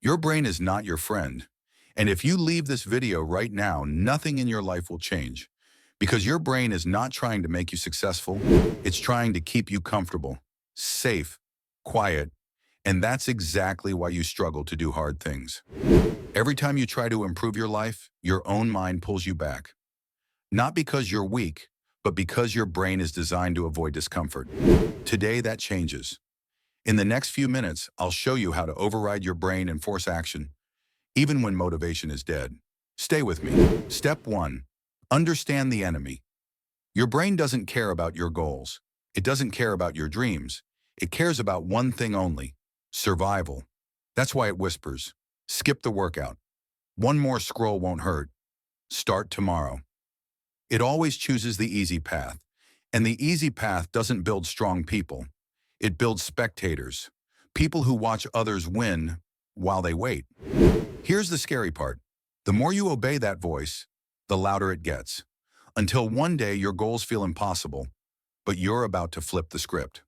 Your brain is not your friend. And if you leave this video right now, nothing in your life will change. Because your brain is not trying to make you successful, it's trying to keep you comfortable, safe, quiet, and that's exactly why you struggle to do hard things. Every time you try to improve your life, your own mind pulls you back. Not because you're weak, but because your brain is designed to avoid discomfort. Today, that changes. In the next few minutes, I'll show you how to override your brain and force action, even when motivation is dead. Stay with me. Step 1. Understand the enemy. Your brain doesn't care about your goals. It doesn't care about your dreams. It cares about one thing only: survival. That's why it whispers, skip the workout. One more scroll won't hurt. Start tomorrow. It always chooses the easy path. And the easy path doesn't build strong people. It builds spectators, people who watch others win while they wait. Here's the scary part. The more you obey that voice, the louder it gets, until one day your goals feel impossible, but you're about to flip the script.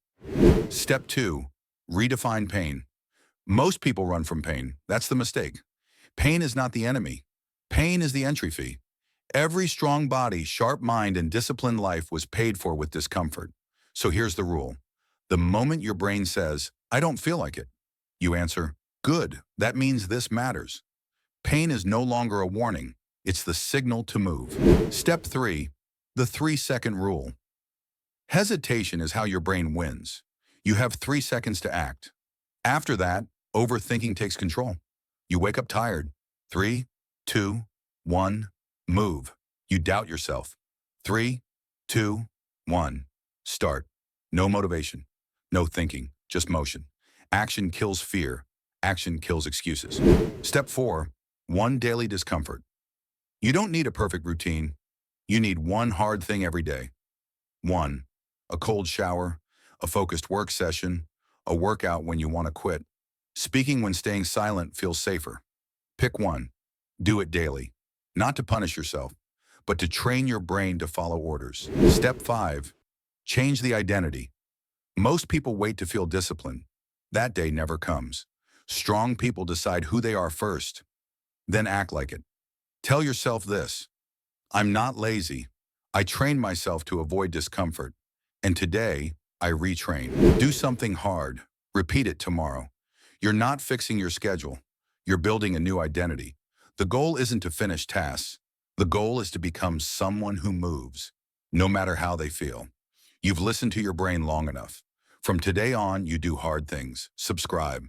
Step 2. Redefine pain. Most people run from pain. That's the mistake. Pain is not the enemy. Pain is the entry fee. Every strong body, sharp mind, and disciplined life was paid for with discomfort. So here's the rule. The moment your brain says, "I don't feel like it," you answer, "Good, that means this matters." Pain is no longer a warning. It's the signal to move. Step 3. The 3-second rule. Hesitation is how your brain wins. You have 3 seconds to act. After that, overthinking takes control. You wake up tired. 3, 2, 1, move. You doubt yourself. 3, 2, 1, start. No motivation, no thinking, just motion. Action kills fear. Action kills excuses. Step 4. One daily discomfort. You don't need a perfect routine. You need one hard thing every day. 1. A cold shower, a focused work session, a workout when you want to quit. Speaking when staying silent feels safer. Pick one. Do it daily. Not to punish yourself, but to train your brain to follow orders. Step 5. Change the identity. Most people wait to feel disciplined. That day never comes. Strong people decide who they are first, then act like it. Tell yourself this: I'm not lazy. I trained myself to avoid discomfort, and today I retrain. Do something hard. Repeat it tomorrow. You're not fixing your schedule. You're building a new identity. The goal isn't to finish tasks. The goal is to become someone who moves, no matter how they feel. You've listened to your brain long enough. From today on, you do hard things. Subscribe.